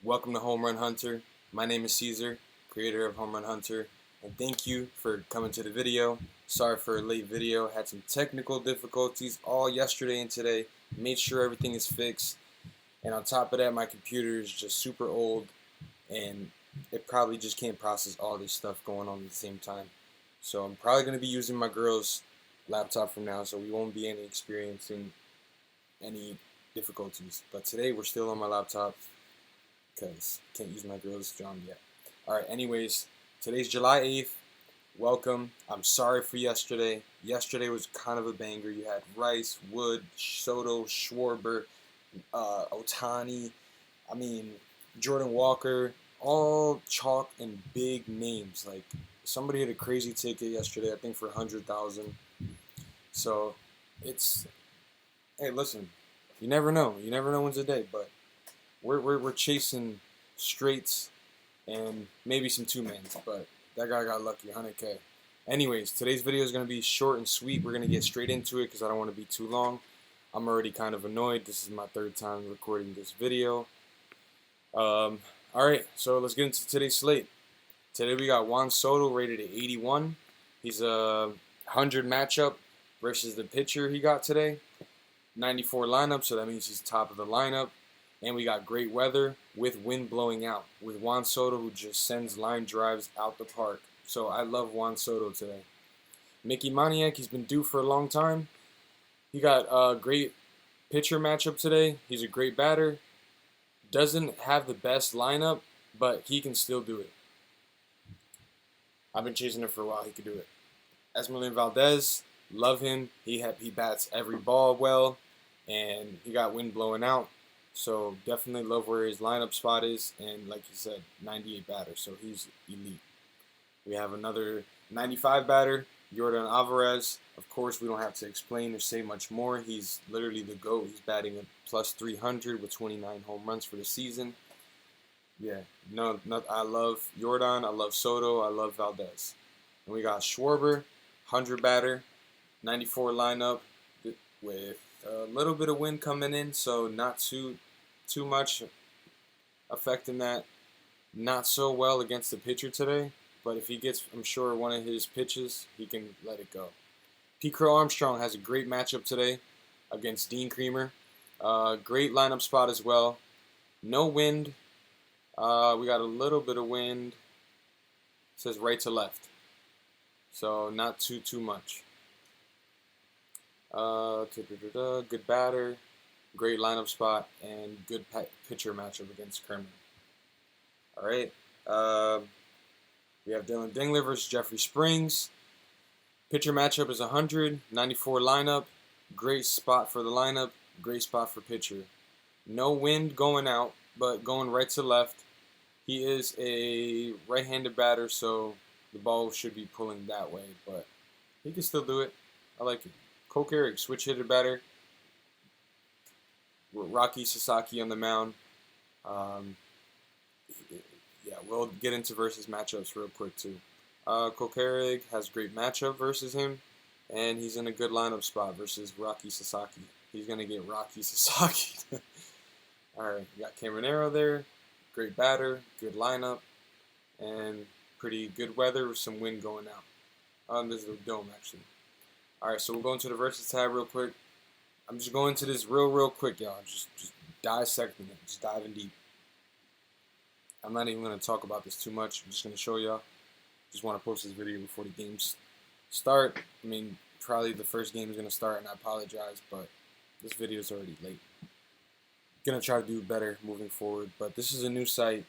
Welcome to Homerun Hunter. My name is Caesar, creator of Homerun Hunter, and thank you for coming to the video. Sorry for a late video. Had some technical difficulties all yesterday and today. Made sure everything is fixed. And on top of that, my computer is just super old, and it probably just can't process all this stuff going on at the same time. So I'm probably going to be using my girl's laptop from now, so we won't be experiencing any difficulties. But today we're still on my laptop, because can't use my girl's John yet. Alright, anyways, today's July 8th. Welcome. I'm sorry for yesterday. Yesterday was kind of a banger. You had Rice, Wood, Soto, Schwarber, Otani, Jordan Walker, all chalk and big names. Like, somebody had a crazy ticket yesterday, I think for 100,000. So, hey, listen, you never know. You never know when's the day, but we're chasing straights and maybe some two-mans, but that guy got lucky, 100K. Anyways, today's video is going to be short and sweet. We're going to get straight into it because I don't want to be too long. I'm already kind of annoyed. This is my third time recording this video. Alright, so let's get into today's slate. Today we got Juan Soto rated at 81. He's a 100 matchup versus the pitcher he got today. 94 lineup, so that means he's top of the lineup. And we got great weather with wind blowing out, with Juan Soto, who just sends line drives out the park. So I love Juan Soto today. Mickey Moniak, he's been due for a long time. He got a great pitcher matchup today. He's a great batter. Doesn't have the best lineup, but he can still do it. I've been chasing him for a while. He could do it. Esmeralda Valdez, love him. He bats every ball well, and he got wind blowing out. So definitely love where his lineup spot is, and like you said, 98 batter, so he's elite. We have another 95 batter, Jordan Alvarez. Of course, we don't have to explain or say much more. He's literally the GOAT. He's batting a plus 300 with 29 home runs for the season. Yeah, I love Jordan, I love Soto, I love Valdez. And we got Schwarber, 100 batter, 94 lineup with a little bit of wind coming in, so not too much affecting that. Not so well against the pitcher today, but if he gets, I'm sure, one of his pitches, he can let it go. P. Crow Armstrong has a great matchup today against Dean Creamer. Great lineup spot as well. No wind. We got a little bit of wind. It says right to left, so not too much. Good batter, great lineup spot, and good pitcher matchup against Kerman. Alright, we have Dylan Dingler versus Jeffrey Springs. Pitcher matchup is 100, 94 lineup, great spot for the lineup, great spot for pitcher. No wind going out, but going right to left. He is a right-handed batter, so the ball should be pulling that way, but he can still do it. I like it. Coke Eric, switch hitter batter. With Rocky Sasaki on the mound. Yeah, we'll get into versus matchups real quick too. Coke Eric has great matchup versus him, and he's in a good lineup spot versus Rocky Sasaki. He's gonna get Rocky Sasaki. Alright, we got Cameronero there. Great batter, good lineup, and pretty good weather with some wind going out. This is the dome actually. Alright, so we'll go into the versus tab real quick. I'm just going to this real quick, y'all. Just dissecting it. Just diving deep. I'm not even going to talk about this too much. I'm just going to show y'all. Just want to post this video before the games start. Probably the first game is going to start, and I apologize, but this video is already late. Going to try to do better moving forward, but this is a new site.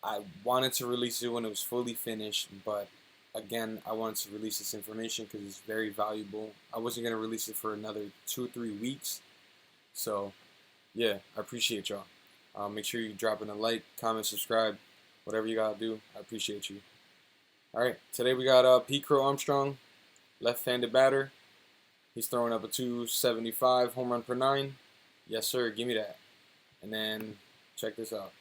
I wanted to release it when it was fully finished, but again, I wanted to release this information because it's very valuable. I wasn't going to release it for another 2 or 3 weeks. So, yeah, I appreciate y'all. Make sure you drop in a like, comment, subscribe, whatever you got to do. I appreciate you. Alright, today we got P. Crow Armstrong, left-handed batter. He's throwing up a 275 home run per 9. Yes, sir, give me that. And then, check this out.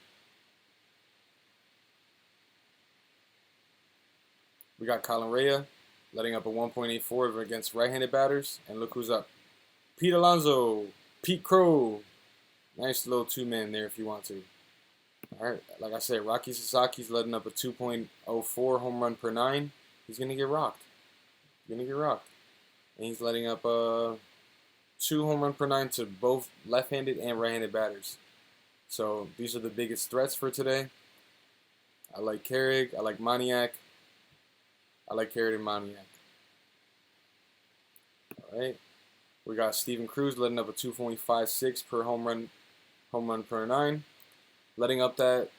We got Colin Rea letting up a 1.84 against right-handed batters. And look who's up. Pete Alonso, Pete Crow. Nice little two-man there if you want to. All right, like I said, Rocky Sasaki's letting up a 2.04 home run per nine. He's gonna get rocked. He's gonna get rocked, and he's letting up a 2 home run per nine to both left-handed and right-handed batters. So these are the biggest threats for today. I like Carrick. I like Moniak. I like Carrick and Moniak. All right. We got Steven Cruz letting up a 2.56 per home run per nine, letting up that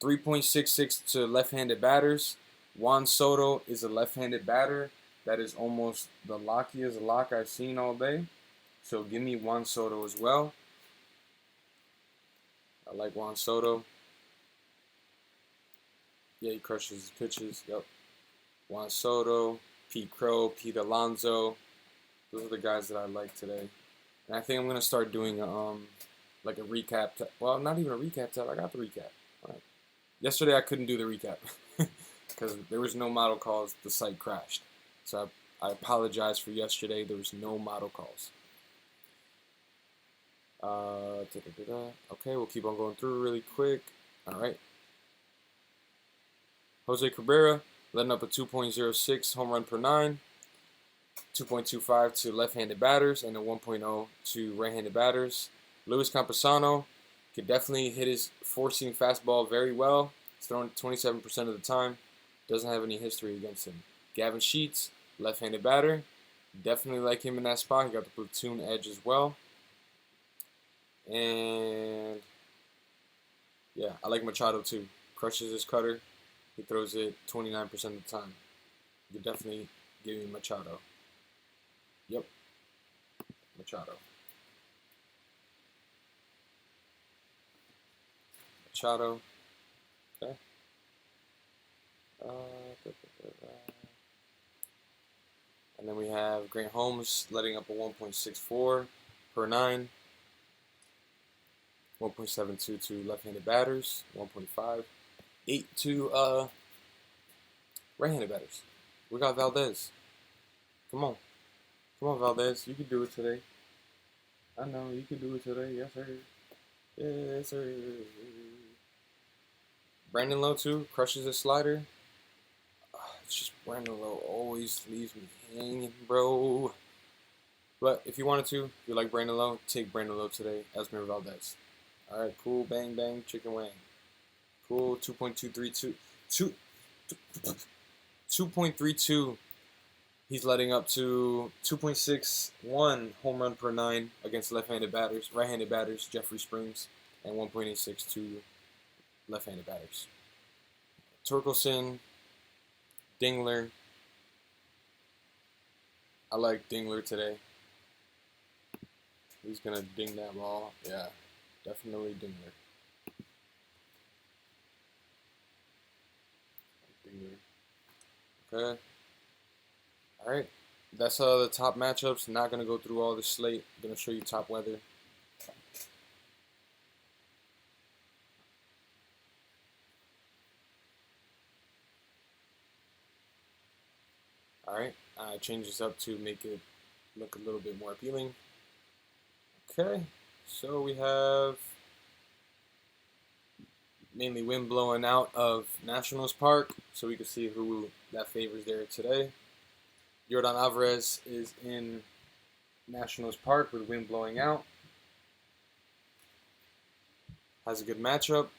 3.66 to left-handed batters. Juan Soto is a left-handed batter. That is almost the lockiest lock I've seen all day. So give me Juan Soto as well. I like Juan Soto. Yeah, he crushes his pitches. Yep. Juan Soto, Pete Crow, Pete Alonso. Those are the guys that I like today. And I think I'm going to start doing like a recap. Well, not even a recap tab. I got the recap. All right. Yesterday I couldn't do the recap because there was no model calls. The site crashed. So I apologize for yesterday. There was no model calls. Okay, we'll keep on going through really quick. All right. Jose Cabrera letting up a 2.06 home run per nine, 2.25 to left-handed batters, and a 1.0 to right-handed batters. Luis Campusano could definitely hit his four-seam fastball very well. He's throwing 27% of the time. Doesn't have any history against him. Gavin Sheets, left-handed batter. Definitely like him in that spot. He got the platoon edge as well. And yeah, I like Machado too. Crushes his cutter. He throws it 29% of the time. You definitely give me Machado. Yep, Machado. Machado. Okay. And then we have Grant Holmes letting up a 1.64 per nine. 1.72 to left-handed batters, 1.58 to right-handed batters. We got Valdez. Come on, Valdez. You can do it today. I know you can do it today. Yes, sir. Yes, sir. Brandon Lowe too crushes his slider. It's just Brandon Lowe always leaves me hanging, bro. But if you wanted to, if you like Brandon Lowe, take Brandon Lowe today. Esmer Valdez. All right, cool. Bang, bang, chicken wing. Cool. 2.232. 2.32. He's letting up to 2.61 home run per nine against left-handed batters, right-handed batters, Jeffrey Springs, and 1.86 to left-handed batters. Torkelson, Dingler. I like Dingler today. He's gonna ding that ball. Yeah. Definitely Dingler. Okay. All right. That's the top matchups. Not gonna go through all the slate. Gonna show you top weather. All right. I changed this up to make it look a little bit more appealing. Okay. So we have mainly wind blowing out of Nationals Park, so we can see who that favors there today. Yordan Alvarez is in Nationals Park with wind blowing out. Has a good matchup.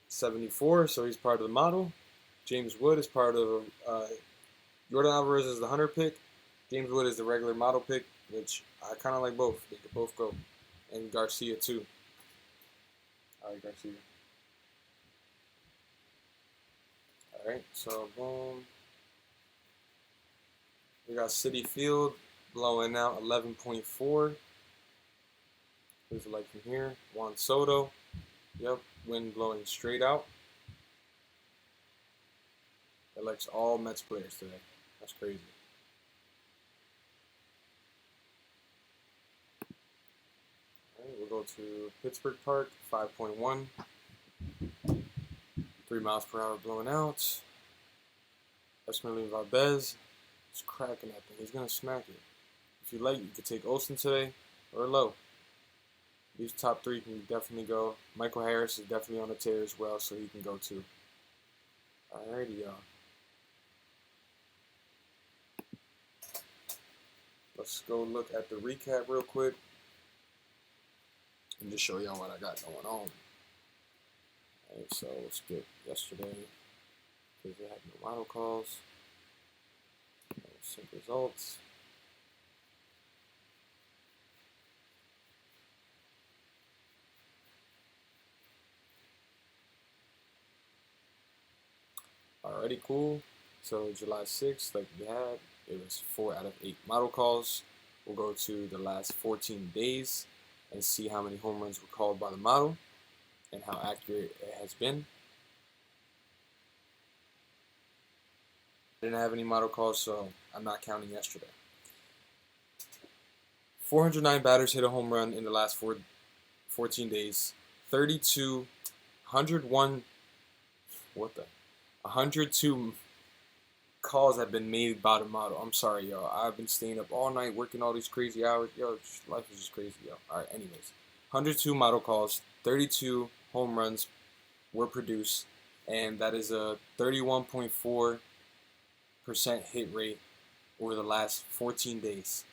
74, so he's part of the model. James Wood is part of Yordan Alvarez is the hunter pick. James Wood is the regular model pick, which I kind of like both. They could both go. And Garcia too. I like Garcia. Alright, so boom. We got City Field blowing out 11.4. Who's it like from here? Juan Soto. Yep, wind blowing straight out. It likes all Mets players today. That's crazy. Alright, we'll go to Pittsburgh Park, 5.1. 3 miles per hour blowing out. Esmeralda Valdez is cracking that thing. He's going to smack it. If you like, you could take Olsen today or Lowe. These top 3 can definitely go. Michael Harris is definitely on the tear as well, so he can go too. Alrighty, y'all. Let's go look at the recap real quick and just show y'all what I got going on. Alright, so we'll skip yesterday because they had no model calls. Sync results. Alrighty, cool. So July 6th, like we had, it was 4 out of 8 model calls. We'll go to the last 14 days and see how many home runs were called by the model and how accurate it has been. I didn't have any model calls, so I'm not counting yesterday. 409 batters hit a home run in the last 14 days. 32, 101, 102 calls have been made by the model. I'm sorry, yo. I've been staying up all night working all these crazy hours. Yo, life is just crazy, yo. Alright, anyways. 102 model calls, 32 home runs were produced, and that is a 31.4% hit rate over the last 14 days.